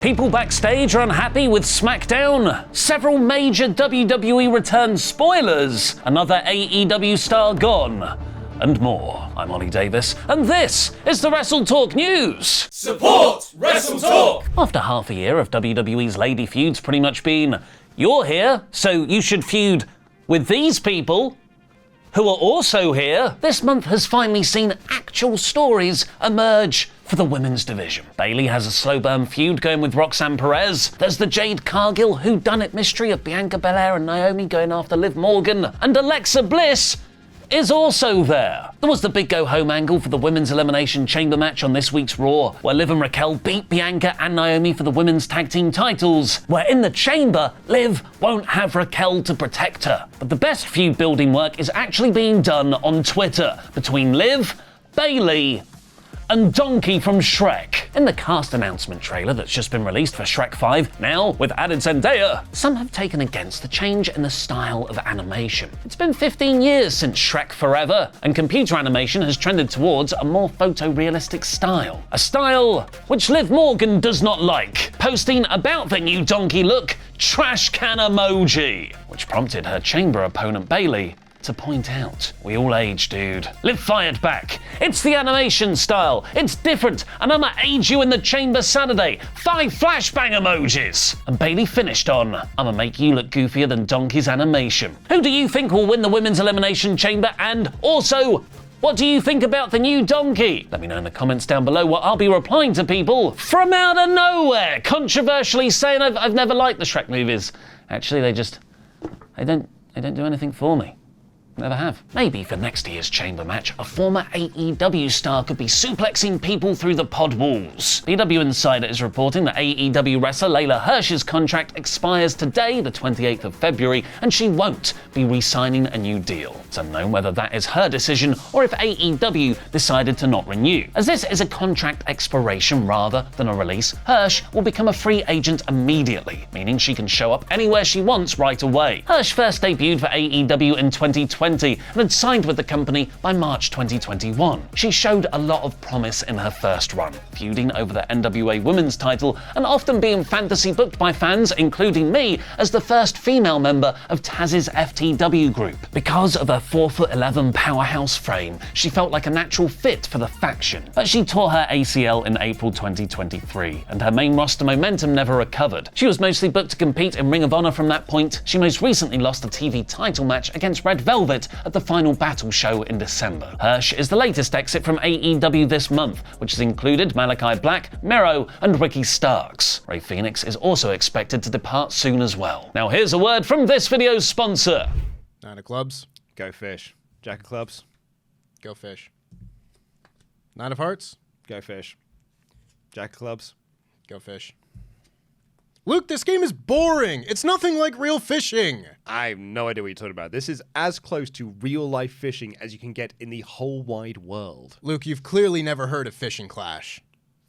People backstage are unhappy with SmackDown, several major WWE Returns spoilers, another AEW star gone, and more. I'm Ollie Davis, and this is the WrestleTalk News! Support WrestleTalk! After half a year of WWE's lady feuds pretty much been, you're here, so you should feud with these people, who are also here, this month has finally seen actual stories emerge for the women's division. Bayley has a slow burn feud going with Roxanne Perez. There's the Jade Cargill whodunit mystery of Bianca Belair and Naomi going after Liv Morgan. And Alexa Bliss is also there. There was the big go-home angle for the Women's Elimination Chamber match on this week's Raw, where Liv and Raquel beat Bianca and Naomi for the women's tag team titles, where in the chamber, Liv won't have Raquel to protect her. But the best feud building work is actually being done on Twitter between Liv, Bayley, and Donkey from Shrek. In the cast announcement trailer that's just been released for Shrek 5, now with added Zendaya, some have taken against the change in the style of animation. It's been 15 years since Shrek Forever, and computer animation has trended towards a more photorealistic style. A style which Liv Morgan does not like, posting about the new Donkey look, trash can emoji, which prompted her chamber opponent Bayley to point out, we all age, dude. Liv fired back. It's the animation style. It's different, and I'ma age you in the chamber Saturday. 5 flashbang emojis. And Bayley finished on, I'ma make you look goofier than Donkey's animation. Who do you think will win the Women's Elimination Chamber? And also, what do you think about the new Donkey? Let me know in the comments down below what I'll be replying to people from out of nowhere, controversially saying I've never liked the Shrek movies. Actually, they don't do anything for me. Never have. Maybe for next year's chamber match, a former AEW star could be suplexing people through the pod walls. PW Insider is reporting that AEW wrestler Layla Hirsch's contract expires today, the 28th of February, and she won't be re-signing a new deal. It's unknown whether that is her decision or if AEW decided to not renew. As this is a contract expiration rather than a release, Hirsch will become a free agent immediately, meaning she can show up anywhere she wants right away. Hirsch first debuted for AEW in 2020 and had signed with the company by March 2021. She showed a lot of promise in her first run, feuding over the NWA Women's title and often being fantasy booked by fans, including me, as the first female member of Taz's FTW group. Because of her 4'11" powerhouse frame, she felt like a natural fit for the faction. But she tore her ACL in April 2023, and her main roster momentum never recovered. She was mostly booked to compete in Ring of Honor from that point. She most recently lost a TV title match against Red Velvet at the Final Battle show in December. Hirsch is the latest exit from AEW this month, which has included Malachi Black, Mero, and Ricky Starks. Ray Phoenix is also expected to depart soon as well. Now here's a word from this video's sponsor. 9 of clubs, go fish. Jack of clubs, go fish. 9 of hearts, go fish. Jack of clubs, go fish. Luke, this game is boring. It's nothing like real fishing. I have no idea what you're talking about. This is as close to real-life fishing as you can get in the whole wide world. Luke, you've clearly never heard of Fishing Clash.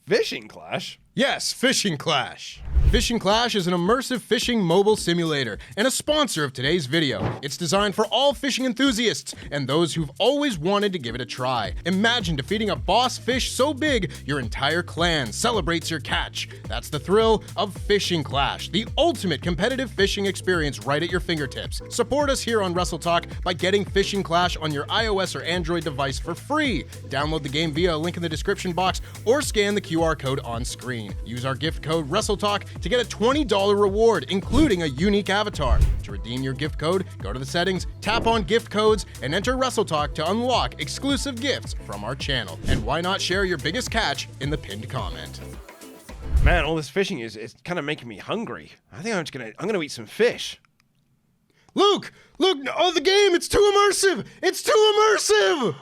Fishing Clash? Yes, Fishing Clash. Fishing Clash is an immersive fishing mobile simulator and a sponsor of today's video. It's designed for all fishing enthusiasts and those who've always wanted to give it a try. Imagine defeating a boss fish so big your entire clan celebrates your catch. That's the thrill of Fishing Clash, the ultimate competitive fishing experience right at your fingertips. Support us here on WrestleTalk by getting Fishing Clash on your iOS or Android device for free. Download the game via a link in the description box or scan the QR code on screen. Use our gift code WrestleTalk to get a $20 reward, including a unique avatar. To redeem your gift code, go to the settings, tap on gift codes, and enter WrestleTalk to unlock exclusive gifts from our channel. And why not share your biggest catch in the pinned comment? Man, all this fishing is kind of making me hungry. I think I'm gonna eat some fish. Luke, oh, the game, it's too immersive. It's too immersive.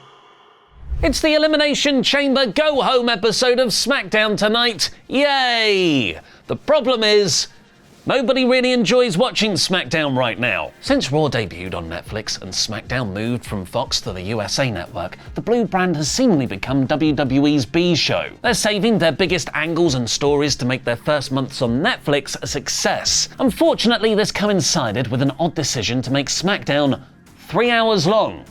It's the Elimination Chamber go-home episode of SmackDown tonight. Yay! The problem is, nobody really enjoys watching SmackDown right now. Since Raw debuted on Netflix and SmackDown moved from Fox to the USA Network, the Blue brand has seemingly become WWE's B show. They're saving their biggest angles and stories to make their first months on Netflix a success. Unfortunately, this coincided with an odd decision to make SmackDown 3 hours long.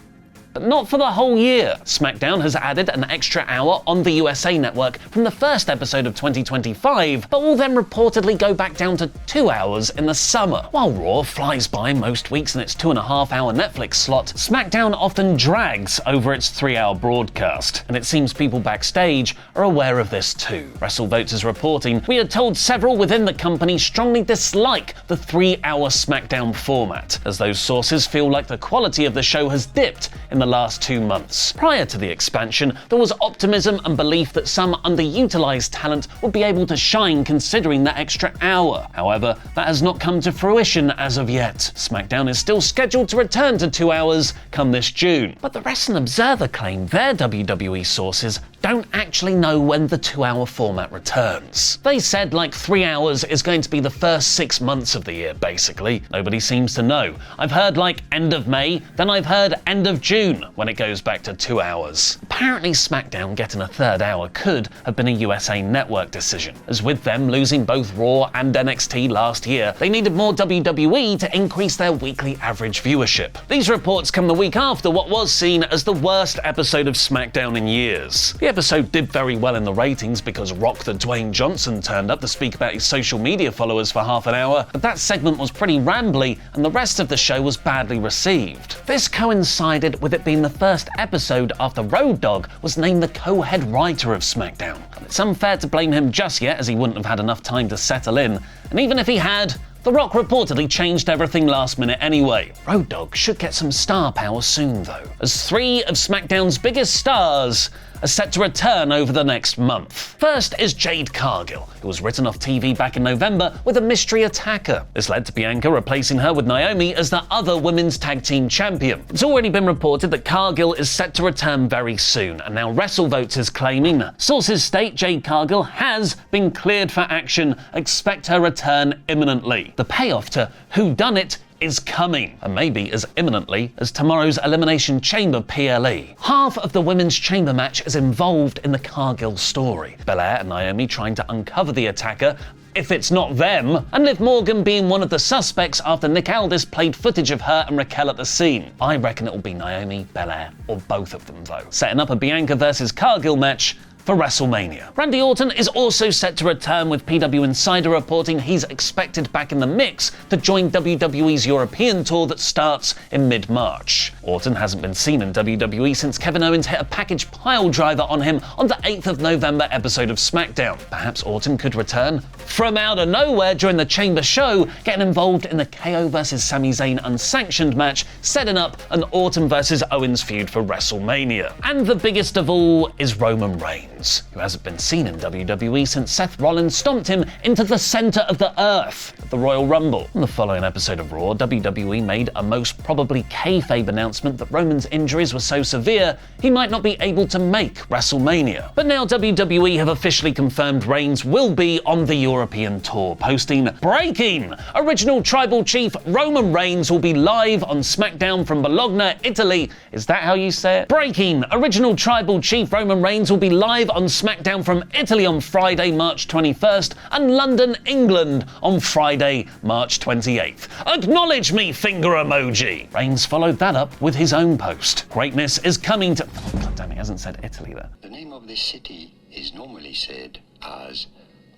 but not for the whole year. SmackDown has added an extra hour on the USA Network from the first episode of 2025, but will then reportedly go back down to 2 hours in the summer. While Raw flies by most weeks in its 2.5-hour Netflix slot, SmackDown often drags over its 3-hour broadcast, and it seems people backstage are aware of this too. WrestleVotes is reporting, we are told several within the company strongly dislike the 3-hour SmackDown format, as those sources feel like the quality of the show has dipped in the last 2 months. Prior to the expansion, there was optimism and belief that some underutilized talent would be able to shine considering that extra hour. However, that has not come to fruition as of yet. SmackDown is still scheduled to return to 2 hours come this June, but the Wrestling Observer claim their WWE sources don't actually know when the 2-hour format returns. They said like 3 hours is going to be the first 6 months of the year, basically. Nobody seems to know. I've heard like end of May, then I've heard end of June when it goes back to 2 hours. Apparently SmackDown getting a 3rd hour could have been a USA Network decision, as with them losing both Raw and NXT last year, they needed more WWE to increase their weekly average viewership. These reports come the week after what was seen as the worst episode of SmackDown in years. The episode did very well in the ratings because Rock the Dwayne Johnson turned up to speak about his social media followers for half an hour, but that segment was pretty rambly and the rest of the show was badly received. This coincided with it being the first episode after Road Dogg was named the co-head writer of SmackDown. And it's unfair to blame him just yet, as he wouldn't have had enough time to settle in, and even if he had, The Rock reportedly changed everything last minute anyway. Road Dogg should get some star power soon though, as 3 of SmackDown's biggest stars are set to return over the next month. First is Jade Cargill, who was written off TV back in November with a mystery attacker. This led to Bianca replacing her with Naomi as the other women's tag team champion. It's already been reported that Cargill is set to return very soon, and now WrestleVotes is claiming sources state Jade Cargill has been cleared for action. Expect her return imminently. The payoff to Who Done It is coming, and maybe as imminently as tomorrow's Elimination Chamber PLE. Half of the women's chamber match is involved in the Cargill story. Belair and Naomi trying to uncover the attacker, if it's not them, and Liv Morgan being one of the suspects after Nick Aldis played footage of her and Raquel at the scene. I reckon it'll be Naomi, Belair, or both of them though. Setting up a Bianca versus Cargill match for WrestleMania. Randy Orton is also set to return, with PW Insider reporting he's expected back in the mix to join WWE's European tour that starts in mid-March. Orton hasn't been seen in WWE since Kevin Owens hit a package pile driver on him on the 8th of November episode of SmackDown. Perhaps Orton could return from out of nowhere during the Chamber show, getting involved in the KO vs Sami Zayn unsanctioned match, setting up an Orton vs Owens feud for WrestleMania. And the biggest of all is Roman Reigns, who hasn't been seen in WWE since Seth Rollins stomped him into the center of the earth at the Royal Rumble. On the following episode of Raw, WWE made a most probably kayfabe announcement that Roman's injuries were so severe he might not be able to make WrestleMania. But now WWE have officially confirmed Reigns will be on the European tour, posting, "Breaking! Original Tribal Chief Roman Reigns will be live on SmackDown from Bologna, Italy." Is that how you say it? "Breaking! Original Tribal Chief Roman Reigns will be live on SmackDown from Italy on Friday, March 21st, and London, England on Friday, March 28th. Acknowledge me, finger emoji." Reigns followed that up with his own post. "Greatness is coming to..." Oh, God damn, he hasn't said Italy there. The name of this city is normally said as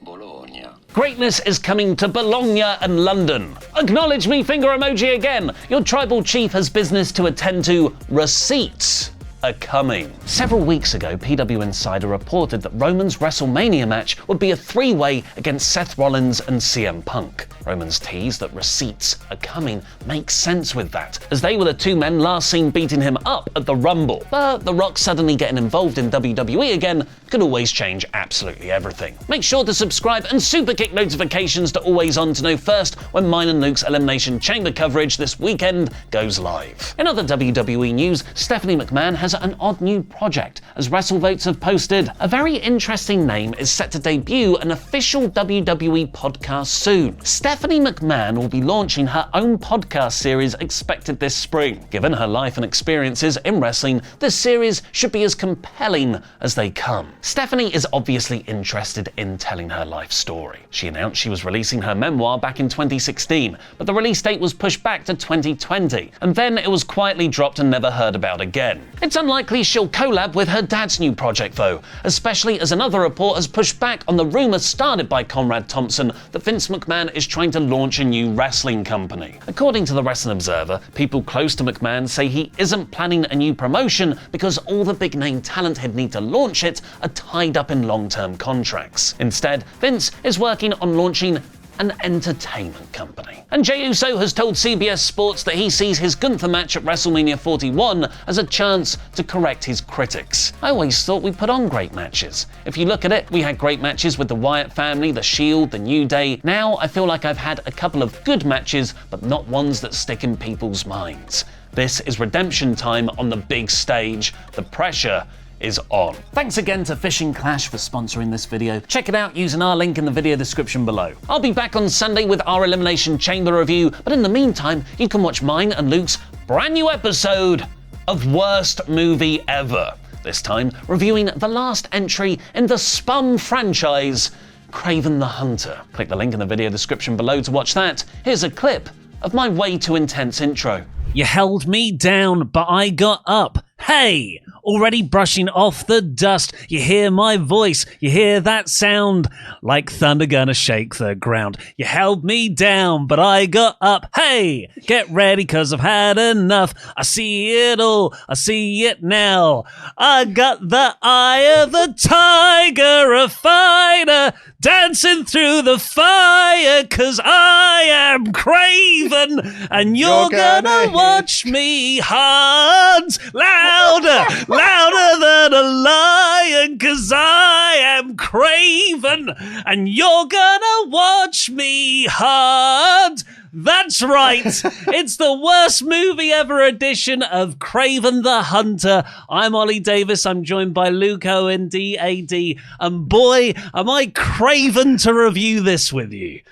Bologna. "Greatness is coming to Bologna and London. Acknowledge me, finger emoji again. Your tribal chief has business to attend to. Receipts are coming." Several weeks ago, PW Insider reported that Roman's WrestleMania match would be a 3-way against Seth Rollins and CM Punk. Roman's tease that receipts are coming makes sense with that, as they were the 2 men last seen beating him up at the Rumble. But The Rock suddenly getting involved in WWE again could always change absolutely everything. Make sure to subscribe and super kick notifications to always on to know first when mine and Luke's Elimination Chamber coverage this weekend goes live. In other WWE news, Stephanie McMahon has an odd new project, as WrestleVotes have posted. A very interesting name is set to debut an official WWE podcast soon. Steph Stephanie McMahon will be launching her own podcast series expected this spring. Given her life and experiences in wrestling, this series should be as compelling as they come. Stephanie is obviously interested in telling her life story. She announced she was releasing her memoir back in 2016, but the release date was pushed back to 2020, and then it was quietly dropped and never heard about again. It's unlikely she'll collab with her dad's new project though, especially as another report has pushed back on the rumours started by Conrad Thompson that Vince McMahon is trying to launch a new wrestling company. According to the Wrestling Observer, people close to McMahon say he isn't planning a new promotion because all the big name talent he'd need to launch it are tied up in long-term contracts. Instead, Vince is working on launching an entertainment company. And Jey Uso has told CBS Sports that he sees his Gunther match at WrestleMania 41 as a chance to correct his critics. I always thought we put on great matches. If you look at it, we had great matches with the Wyatt family, The Shield, The New Day. Now I feel like I've had a couple of good matches, but not ones that stick in people's minds. This is redemption time on the big stage. The pressure is on. Thanks again to Fishing Clash for sponsoring this video. Check it out using our link in the video description below. I'll be back on Sunday with our Elimination Chamber review, but in the meantime, you can watch mine and Luke's brand new episode of Worst Movie Ever. This time, reviewing the last entry in the Spum franchise, Kraven the Hunter. Click the link in the video description below to watch that. Here's a clip of my way too intense intro. You held me down, but I got up. Hey! Already brushing off the dust. You hear my voice. You hear that sound. Like thunder gonna shake the ground. You held me down, but I got up. Hey! Get ready, 'cause I've had enough. I see it all. I see it now. I got the eye of the tiger, a fighter, dancing through the fire, 'cause I am Kraven, and you're gonna watch me hunt louder, louder than a lion, 'cause I am Kraven, and you're gonna watch me hunt. That's right, it's the Worst Movie Ever edition of Kraven the Hunter. I'm Ollie Davis, I'm joined by Luke Owen, DAD, and boy, am I craven to review this with you.